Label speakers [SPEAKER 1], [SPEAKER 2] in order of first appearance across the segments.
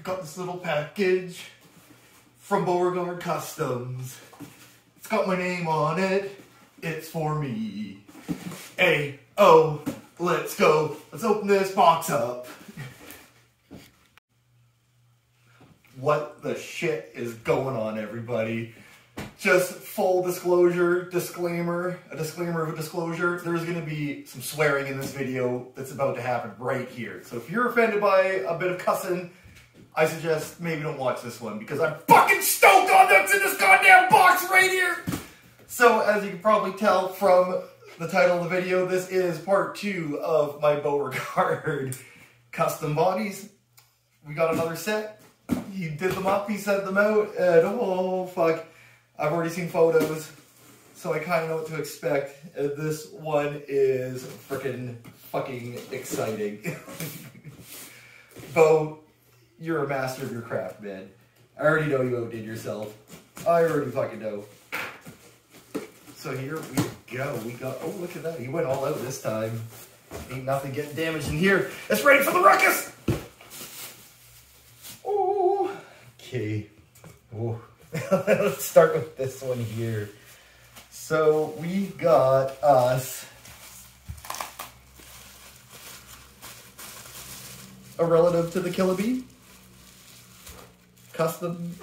[SPEAKER 1] got this little package from Beauregard Customs. It's got my name on it. It's for me. A-O, let's go. Let's open this box up. What the shit is going on, everybody? Just full disclosure, disclaimer, a disclaimer of a disclosure. There's going to be some swearing in this video that's about to happen right here. So if you're offended by a bit of cussing, I suggest maybe don't watch this one because I'm fucking stoked on what's in this goddamn box right here. So as you can probably tell from the title of the video, this is part 2 of my Beauregard custom bodies. We got another set. He did them up, he sent them out, and oh fuck, I've already seen photos, so I kind of know what to expect. This one is freaking fucking exciting. Beau, you're a master of your craft, man. I already know you outdid yourself. I already fucking know. So here we go. We got, oh look at that, he went all out this time. Ain't nothing getting damaged in here. It's ready for the ruckus! Oh, okay. Oh. Let's start with this one here. So we got us a relative to the killer bee, custom,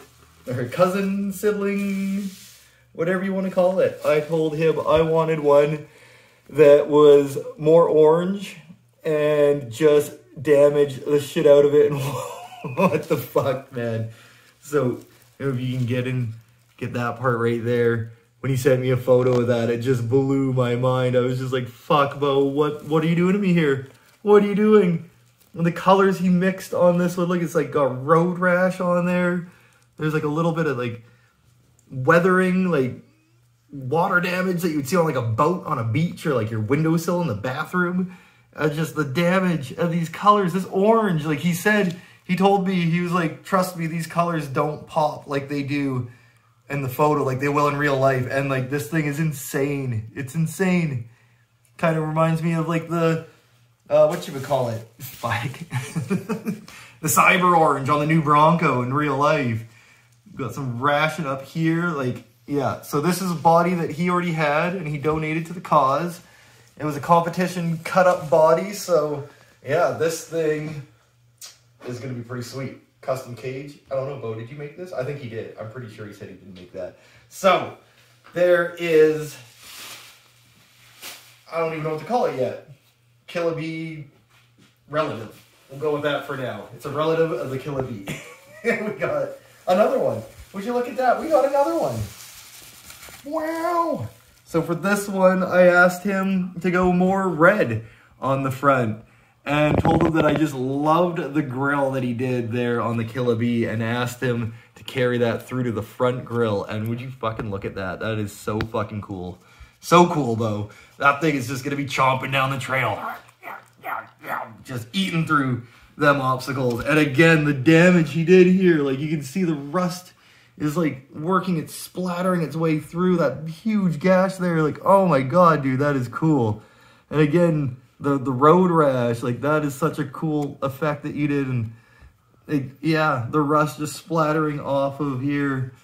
[SPEAKER 1] or cousin, sibling, whatever you want to call it. I told him I wanted one that was more orange and just damaged the shit out of it. And what the fuck, man? So if you can get that part right there. When he sent me a photo of that, it just blew my mind. I was just like, fuck, Beau, what are you doing to me here? What are you doing? And the colors he mixed on this one, look, it's like got road rash on there. There's like a little bit of like weathering, like water damage that you would see on like a boat on a beach or like your windowsill in the bathroom. Just the damage of these colors, this orange, like he said, he told me, he was like, trust me, these colors don't pop like they do in the photo, like they will in real life. And like, this thing is insane. It's insane. Kind of reminds me of like the, what you would call it? Like, the cyber orange on the new Bronco in real life. Got some ration up here. Like, yeah. So this is a body that he already had and he donated to the cause. It was a competition cut up body. So yeah, this thing is going to be pretty sweet. Custom cage. I don't know, Beau, did you make this? I think he did. I'm pretty sure he said he didn't make that. So, there is, I don't even know what to call it yet. Killer bee relative. We'll go with that for now. It's a relative of the killer bee. And we got another one. Would you look at that? We got another one. Wow. So for this one, I asked him to go more red on the front. And told him that I just loved the grill that he did there on the Killer Bee and asked him to carry that through to the front grill. And would you fucking look at that? That is so fucking cool. So cool, though. That thing is just going to be chomping down the trail. Just eating through them obstacles. And again, the damage he did here. Like, you can see the rust is, like, working. It's splattering its way through that huge gash there. Like, oh my god, dude, that is cool. And again, the road rash, like that is such a cool effect that you did. And yeah, the rust just splattering off of here.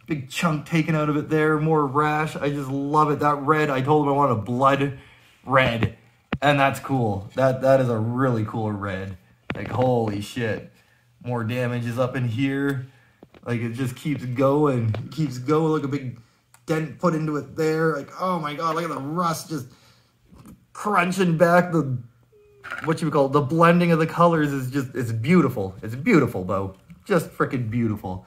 [SPEAKER 1] Big chunk taken out of it there, more rash. I just love it. That red, I told him I want a blood red. And that's cool. That is a really cool red. Like, holy shit. More damage is up in here. Like, it just keeps going. It keeps going. Look, a big dent put into it there. Like, oh my god, look at the rust just crunching back. The, what you would call it, the blending of the colors is just, it's beautiful. It's beautiful, Beau. Just freaking beautiful.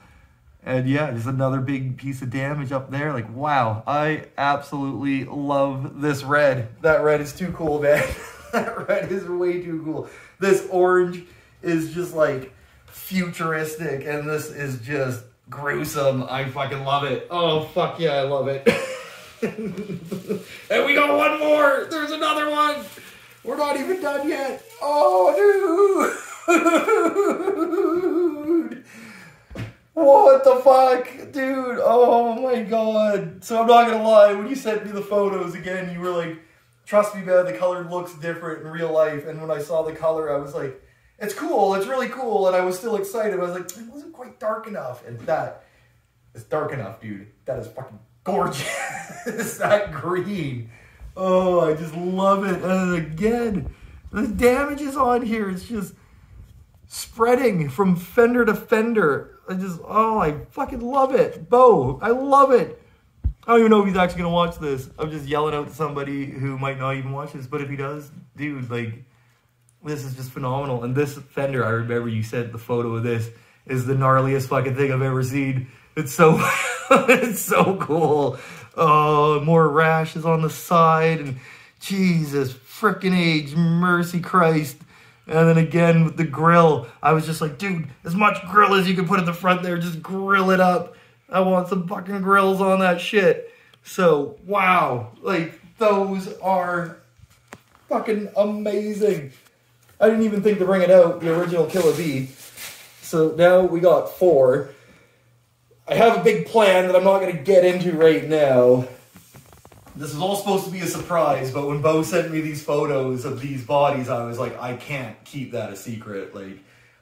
[SPEAKER 1] And yeah, just another big piece of damage up there. Like, wow, I absolutely love this red. That red is too cool, man. That red is way too cool. This orange is just like futuristic, and this is just gruesome. I fucking love it. Oh, fuck yeah, I love it. And we got one more. There's another one. We're not even done yet. Oh, dude. What the fuck? Dude, oh my god. So I'm not gonna lie, when you sent me the photos again, you were like, trust me, man, the color looks different in real life. And when I saw the color, I was like, It's cool. It's really cool. And I was still excited. I was like, it wasn't quite dark enough. And that is dark enough, dude. That is fucking gorgeous. That green. Oh, I just love it. And again, the damage is on here. It's just spreading from fender to fender. I fucking love it. Beau, I love it. I don't even know if he's actually going to watch this. I'm just yelling out to somebody who might not even watch this. But if he does, dude, like, this is just phenomenal. And this fender, I remember you sent the photo of this, is the gnarliest fucking thing I've ever seen. It's so, it's so cool. Oh, more rashes on the side. And Jesus frickin' H, mercy Christ. And then again with the grill, I was just like, dude, as much grill as you can put at the front there, just grill it up. I want some fucking grills on that shit. So, wow. Like, those are fucking amazing. I didn't even think to bring it out, the original Killer Bee. So now we got 4. I have a big plan that I'm not going to get into right now. This is all supposed to be a surprise, but when Beau sent me these photos of these bodies, I was like, I can't keep that a secret. Like,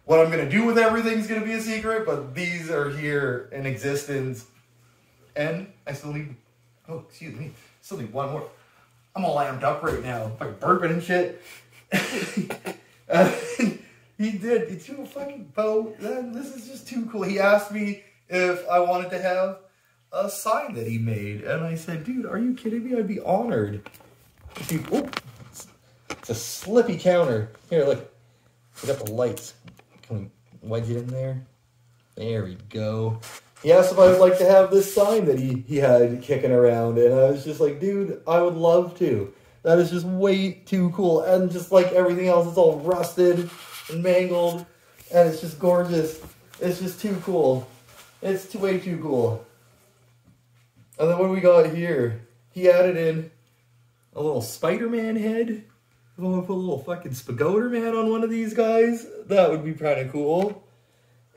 [SPEAKER 1] what I'm going to do with everything's going to be a secret, but these are here in existence. And I still need, oh, excuse me, still need one more. I'm all amped up right now, like burping and shit. He did. It's too fucking Beau. This is just too cool. He asked me if I wanted to have a sign that he made, and I said, "Dude, are you kidding me? I'd be honored." It's a slippy counter. Here, look. We got the lights. Can we wedge it in there? There we go. He asked if I would like to have this sign that he had kicking around, and I was just like, "Dude, I would love to." That is just way too cool. And just like everything else, it's all rusted and mangled. And it's just gorgeous. It's just too cool. It's way too cool. And then what do we got here? He added in a little Spider-Man head. If I want to put a little fucking Spagoder Man on one of these guys, that would be kind of cool.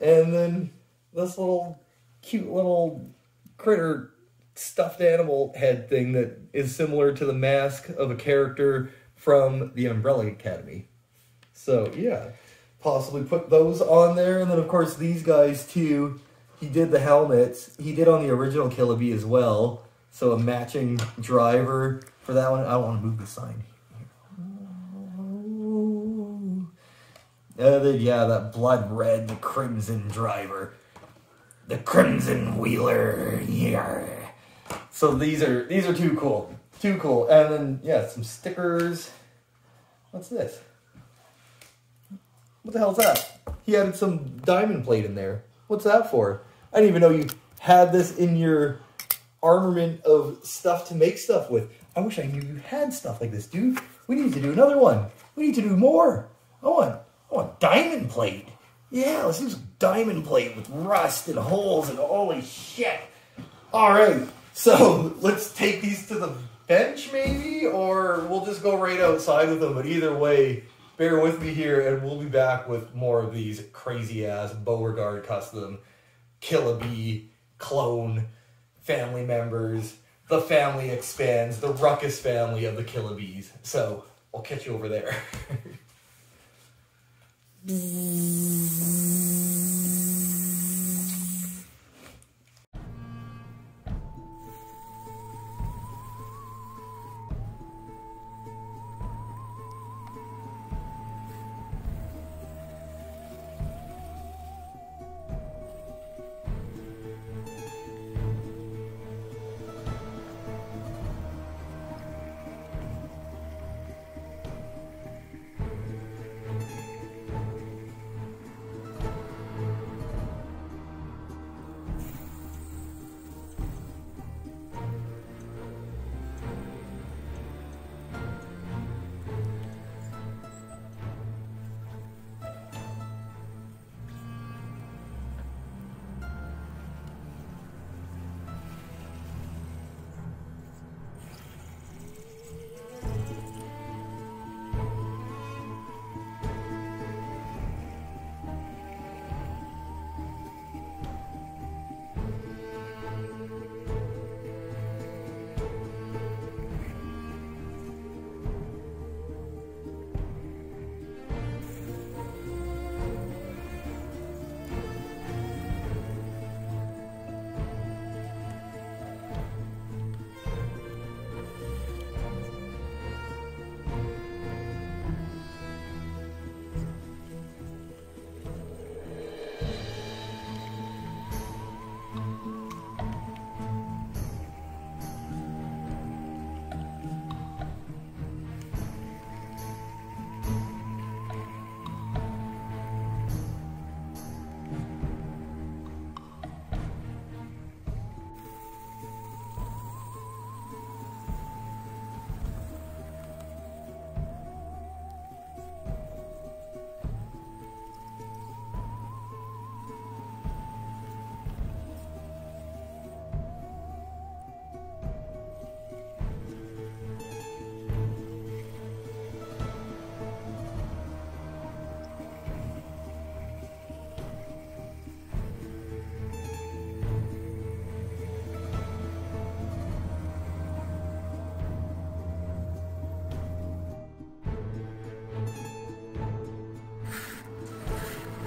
[SPEAKER 1] And then this little cute little critter stuffed animal head thing that is similar to the mask of a character from the Umbrella Academy. So, yeah. Possibly put those on there. And then, of course, these guys, too. He did the helmets. He did on the original Killer Bee as well. So, a matching driver for that one. I don't want to move the sign. And then, yeah, that blood red, the crimson driver. The crimson wheeler. Yeah. So these are too cool. Too cool. And then, yeah, some stickers. What's this? What the hell's that? He added some diamond plate in there. What's that for? I didn't even know you had this in your armament of stuff to make stuff with. I wish I knew you had stuff like this, dude. We need to do another one. We need to do more. I want diamond plate. Yeah, let's do some diamond plate with rust and holes and holy shit. All right. So, let's take these to the bench, maybe? Or we'll just go right outside with them. But either way, bear with me here, and we'll be back with more of these crazy-ass Beauregard custom Killer Bee clone family members. The family expands. The Ruckus family of the Killer Bees. So, I'll catch you over there.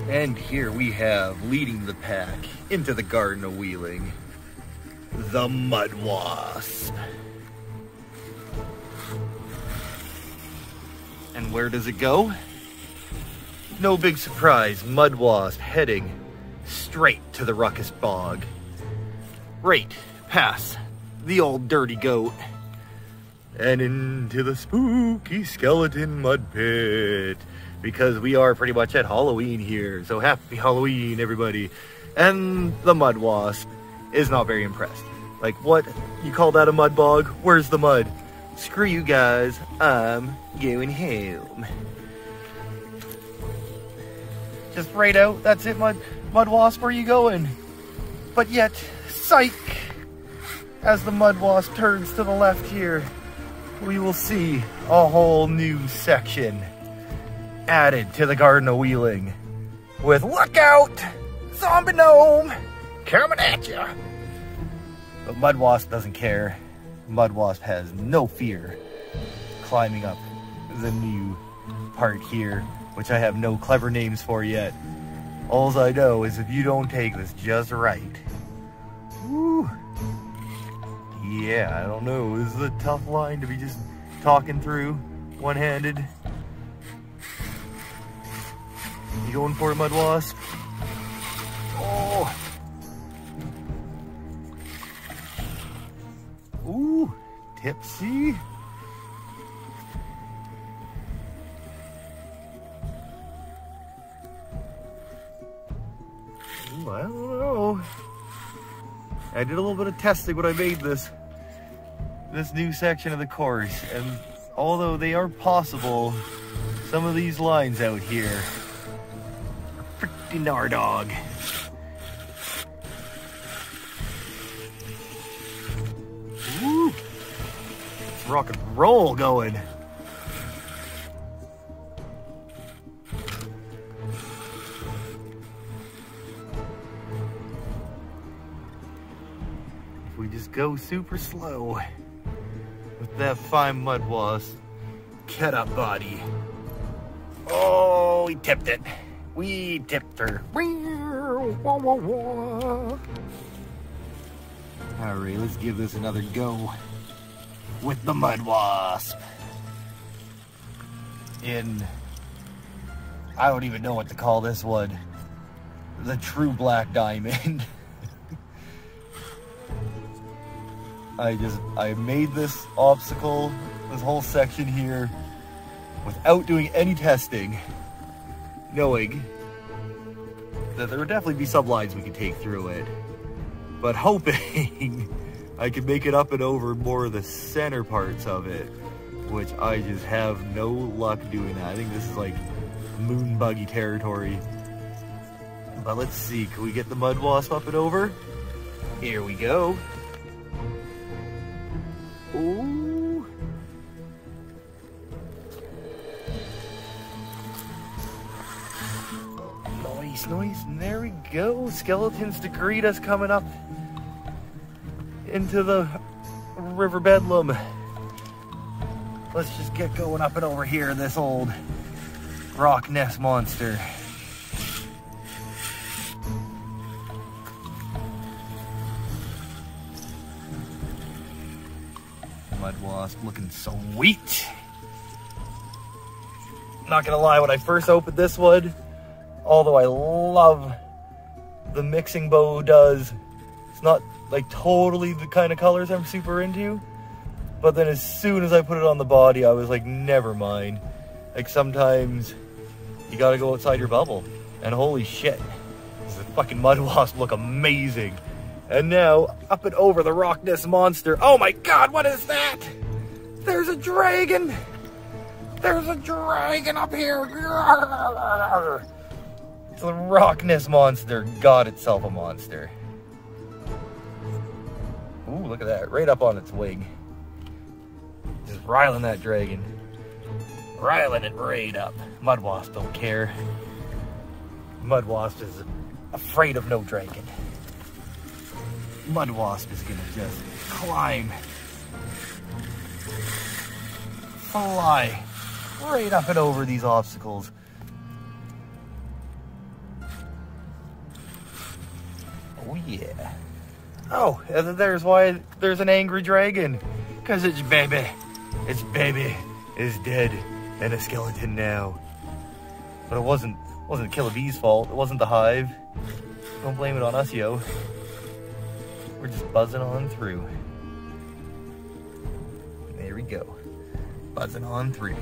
[SPEAKER 1] And here we have, leading the pack into the Garden of Wheeling, the mud wasp. And where does it go? No big surprise, mud wasp heading straight to the Ruckus bog. Right past the old dirty goat and into the spooky skeleton mud pit, because we are pretty much at Halloween here. So happy Halloween, everybody. And the mud wasp is not very impressed. Like, what? You call that a mud bog? Where's the mud? Screw you guys, I'm going home. Just right out, that's it, mud wasp, where you going? But yet, psych! As the mud wasp turns to the left here, we will see a whole new section added to the Garden of Wheeling with "Look out! Zombie gnome coming at ya!" But mud wasp doesn't care. Mud wasp has no fear climbing up the new part here, which I have no clever names for yet. Alls I know is if you don't take this just right. Woo. Yeah, I don't know. This is a tough line to be just talking through one-handed. You going for it, mud wasp? Oh. Ooh, tipsy. Ooh, I don't know. I did a little bit of testing when I made this new section of the course, and although they are possible, some of these lines out here are pretty nardog. Woo! It's rock and roll going. If we just go super slow with that fine mud wasp cut up body. Oh, we tipped it. We tipped her. Alright, let's give this another go with the mud wasp. I don't even know what to call this one. The true black diamond. I made this obstacle, this whole section here, without doing any testing, knowing that there would definitely be some lines we could take through it, but hoping I could make it up and over more of the center parts of it, which I just have no luck doing that. I think this is like moon buggy territory. But let's see, can we get the mud wasp up and over? Here we go. Ooh. Nice, nice, and there we go. Skeletons to greet us coming up into the river bedlam. Let's just get going up and over here, this old rock nest monster. Mud wasp looking sweet. Not gonna lie, when I first opened this one, although I love the mixing Beau does, it's not like totally the kind of colors I'm super into. But then as soon as I put it on the body, I was like, never mind. Like, sometimes you gotta go outside your bubble. And holy shit, does the fucking mud wasp look amazing. And now, up and over the rock nest monster. Oh my god, what is that? There's a dragon! There's a dragon up here! The rock nest monster got itself a monster. Ooh, look at that, right up on its wing. Just riling that dragon. Riling it right up. Mud wasp don't care. Mud wasp is afraid of no dragon. Mud wasp is gonna just climb, fly right up and over these obstacles. Oh yeah. Oh, and there's why there's an angry dragon. Cause its baby is dead and a skeleton now. But it wasn't Killer Bee's fault. It wasn't the hive. Don't blame it on us, yo. We're just buzzing on through. There we go. Buzzing on through.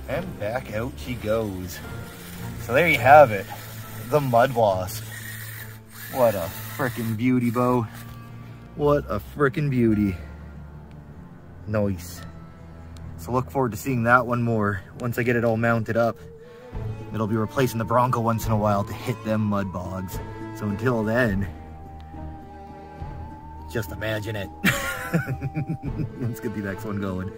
[SPEAKER 1] And back out she goes. So there you have it, the mud wasp. What a frickin' beauty, Beau. What a frickin' beauty. Nice. So look forward to seeing that one more once I get it all mounted up. It'll be replacing the Bronco once in a while to hit them mud bogs. So until then, just imagine it. Let's get the next one going.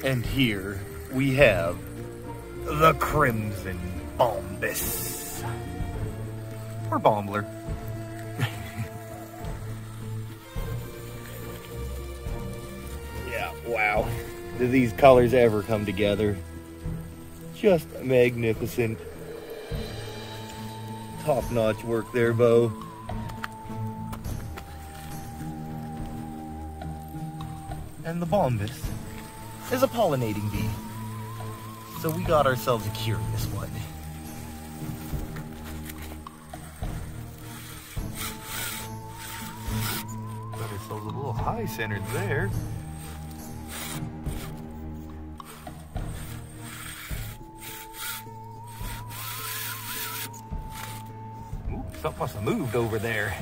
[SPEAKER 1] And here we have the Crimson Bombus. Or Bombler. Yeah, wow. Do these colors ever come together? Just magnificent. Top-notch work there, Beau. And the Bombus is a pollinating bee. So we got ourselves a curious one. Got ourselves a little high centered there. Ooh, something must have moved over there.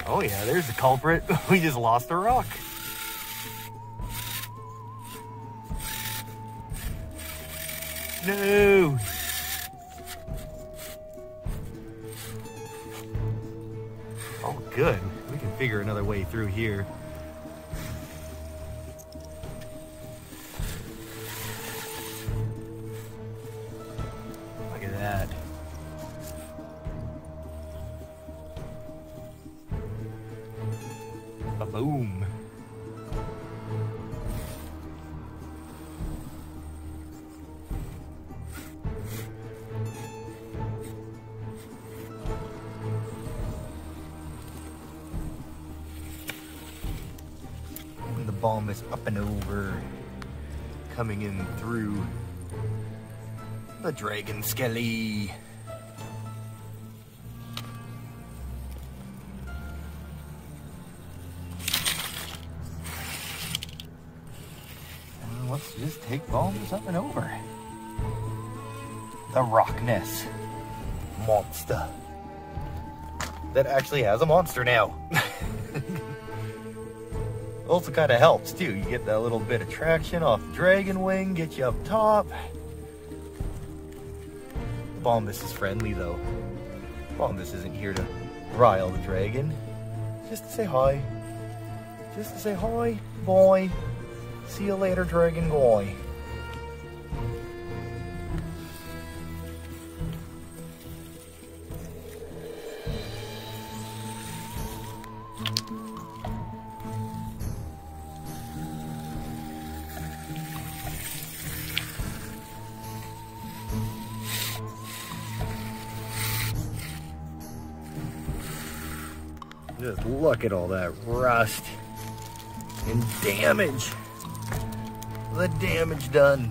[SPEAKER 1] Oh yeah, there's the culprit. We just lost a rock. No! Oh, good. We can figure another way through here. Look at that. Ba-boom. Bomb is up and over, coming in through the dragon skelly. And let's just take bombs up and over. The rock nest monster that actually has a monster now. Also kind of helps too. You get that little bit of traction off the dragon wing, get you up top. The Bombus is friendly though. Bombus isn't here to rile the dragon. Just to say hi. Just to say hi, boy. See you later, dragon boy. Just look at all that rust and damage. The damage done.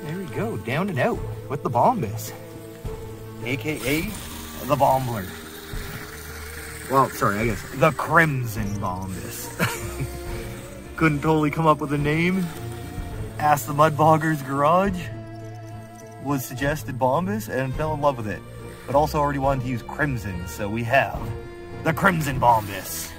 [SPEAKER 1] There we go, down and out with the Bombus, aka the Bombler. Well, sorry, I guess the Crimson Bombus. Couldn't totally come up with a name. Asked the Mudbogger's Garage, was suggested Bombus, and fell in love with it. But also already wanted to use Crimson, so we have the Crimson Bombus.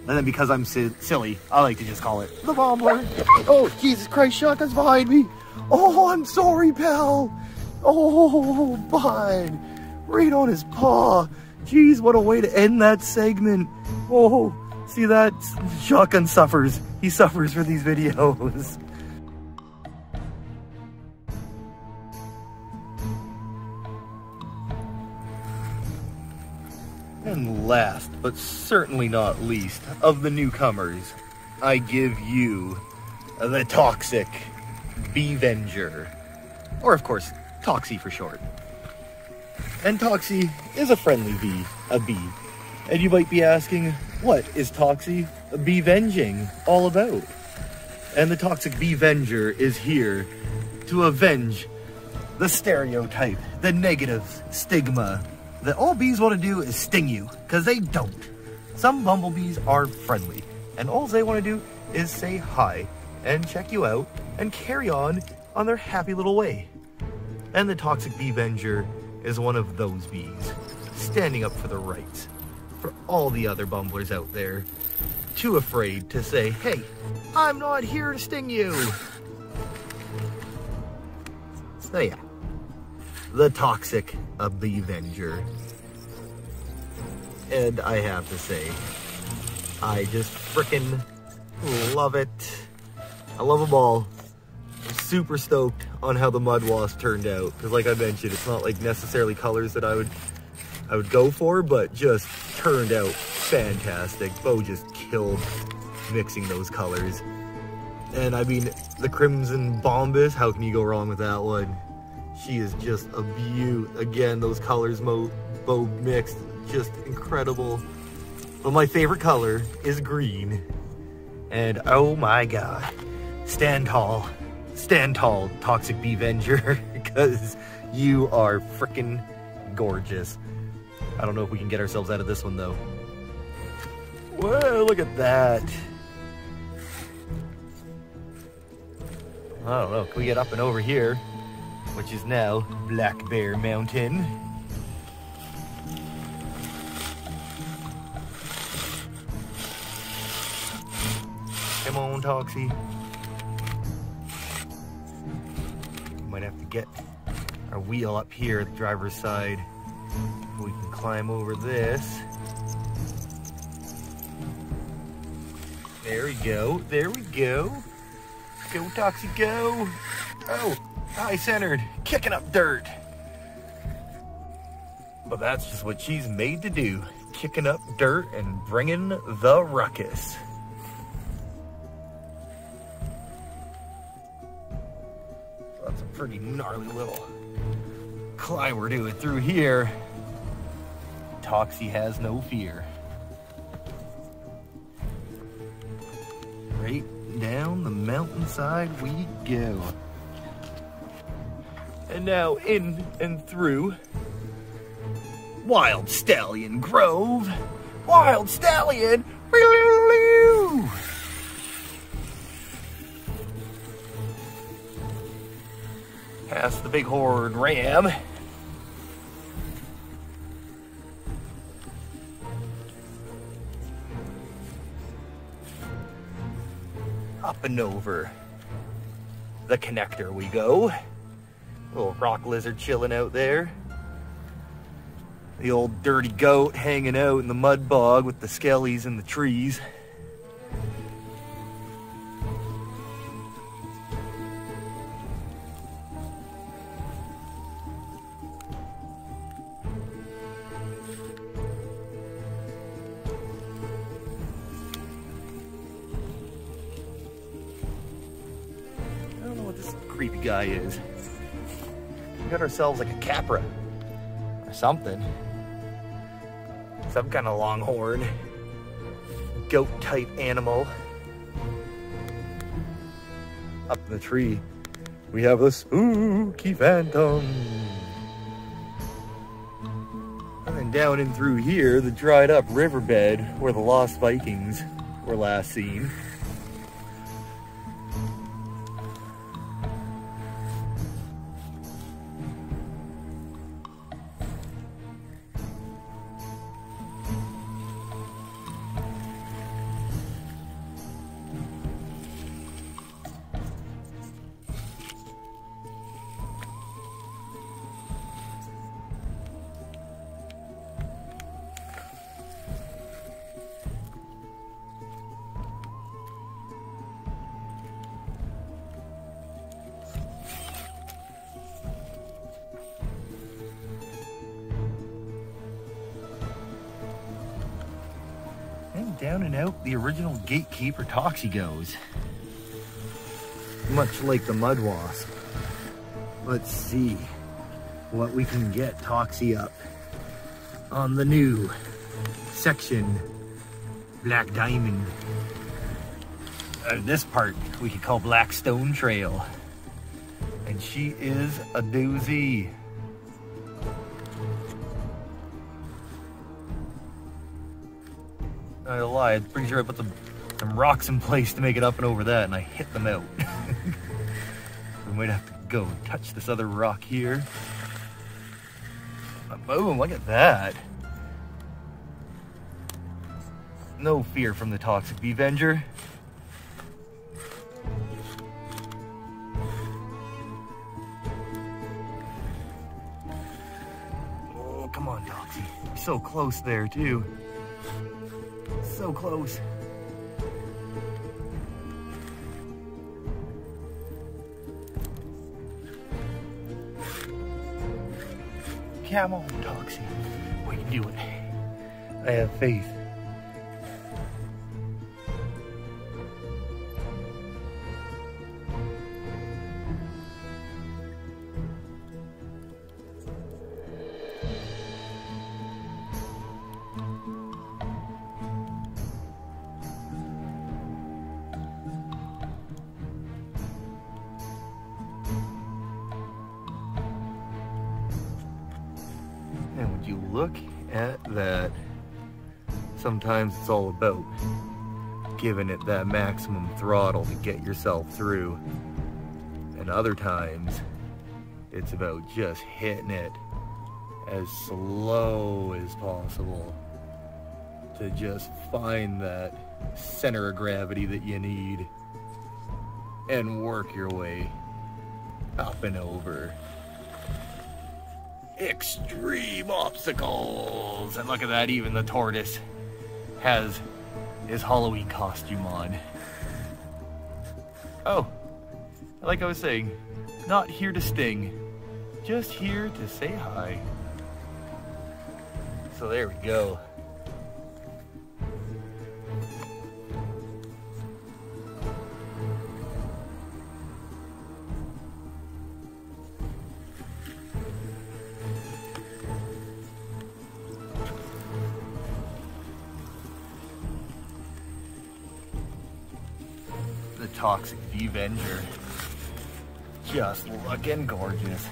[SPEAKER 1] And then because I'm silly, I like to just call it the Bombler. Oh, Jesus Christ, Shotgun's behind me. Oh, I'm sorry, pal. Oh, bud. Right on his paw. Jeez, what a way to end that segment. Oh, see that? Shotgun suffers. He suffers for these videos. And last, but certainly not least, of the newcomers, I give you the Toxic Bevenger. Or, of course, Toxie for short. And Toxie is a friendly bee, a bee. And you might be asking, what is Toxie Bevenging all about? And the Toxic Bevenger is here to avenge the stereotype, the negative stigma that all bees want to do is sting you, because they don't. Some bumblebees are friendly, and all they want to do is say hi, and check you out, and carry on their happy little way. And the Toxic Bevenger is one of those bees, standing up for the rights, for all the other bumblers out there, too afraid to say, hey, I'm not here to sting you. So yeah, the Toxic Bevenger. And I have to say, I just frickin' love it. I love them all. I'm super stoked on how the Mud Wasp turned out, because like I mentioned, it's not like necessarily colors that I would go for, but just turned out fantastic. Beau just killed mixing those colors. And I mean, the Crimson Bombus, how can you go wrong with that one? She is just a beaut. Again, those colors Beau mixed, just incredible. But my favorite color is green. And oh my god, stand tall, Toxic Bevenger, because you are freaking gorgeous. I don't know if we can get ourselves out of this one though. Whoa, look at that. I don't know, can we get up and over here, which is now Black Bear Mountain. Come on, Toxie. Might have to get our wheel up here at the driver's side. We can climb over this. There we go. There we go. Go, Toxie, go. Oh, high-centered, kicking up dirt. But that's just what she's made to do. Kicking up dirt and bringing the ruckus. So that's a pretty gnarly little climb we're doing through here. Toxie has no fear. Right down the mountainside we go. And now in and through Wild Stallion Grove. Wild Stallion! Past the Bighorn Ram. Up and over the connector we go. Little rock lizard chilling out there. The old dirty goat hanging out in the mud bog with the skellies in the trees. I don't know what this creepy guy is. We got ourselves like a capra or something. Some kind of longhorn, goat type animal. Up in the tree, we have the spooky phantom. And then down in through here, the dried up riverbed where the lost Vikings were last seen. And down and out the original gatekeeper Toxie goes. Much like the mud wasp. Let's see what we can get Toxie up on the new section Black Diamond. This part we could call Black Stone Trail. And she is a doozy. Not gonna lie, I'm pretty sure I put some rocks in place to make it up and over that, and I hit them out. We might have to go and touch this other rock here. Boom, look at that. No fear from the toxic Bevenger. Oh, come on, Toxie. You're so close there, too. So close. Come on, Toxie. We can do it. I have faith. And would you look at that? Sometimes it's all about giving it that maximum throttle to get yourself through. And other times, it's about just hitting it as slow as possible. to just find that center of gravity that you need and work your way up and over extreme obstacles. And look at that, even the tortoise has his Halloween costume on. Oh, like I was saying, not here to sting, just here to say hi. So there we go. The Toxic Avenger. Just looking gorgeous.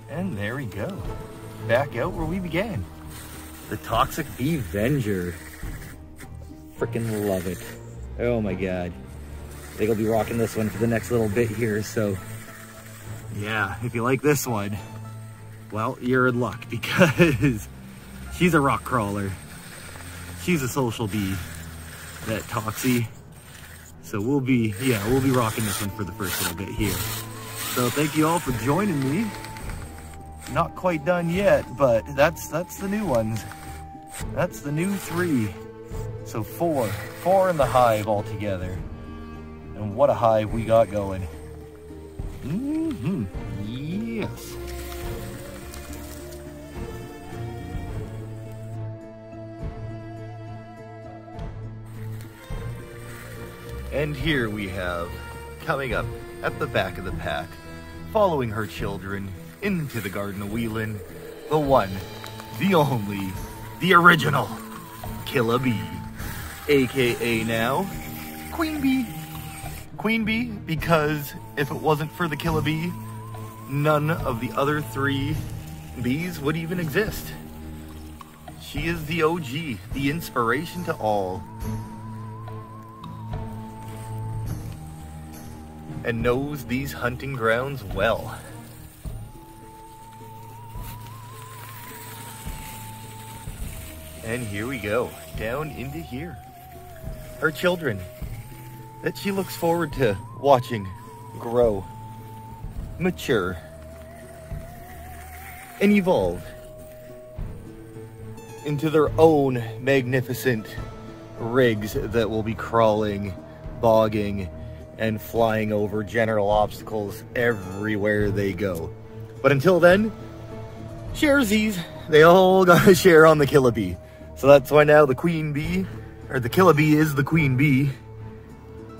[SPEAKER 1] And there we go. Back out where we began. The Toxic Avenger. Freaking love it. Oh my god. I think I'll be rocking this one for the next little bit here, so yeah, if you like this one, well, you're in luck because she's a rock crawler. She's a social bee, that Toxie. So we'll be rocking this one for the first little bit here. So thank you all for joining me. Not quite done yet, but that's the new ones. That's the new 3. So 4 in the hive altogether. And what a hive we got going. Yes. And here we have, coming up at the back of the pack, following her children into the Garden of Wheeling, the one, the only, the original Killer Bee, aka now Queen Bee. Queen Bee, because if it wasn't for the Killer Bee, none of the other 3 bees would even exist. She is the OG, the inspiration to all, and knows these hunting grounds well. And here we go, down into here. Her children, that she looks forward to watching grow, mature, and evolve into their own magnificent rigs that will be crawling, bogging, and flying over general obstacles everywhere they go. But until then, sharesies. They all gotta share on the killer bee. So that's why now the queen bee, or the killer bee is the queen bee,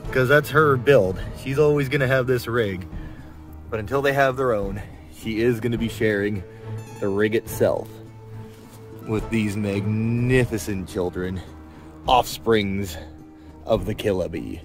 [SPEAKER 1] because that's her build. She's always gonna have this rig. But until they have their own, she is gonna be sharing the rig itself with these magnificent children, offsprings of the killer bee.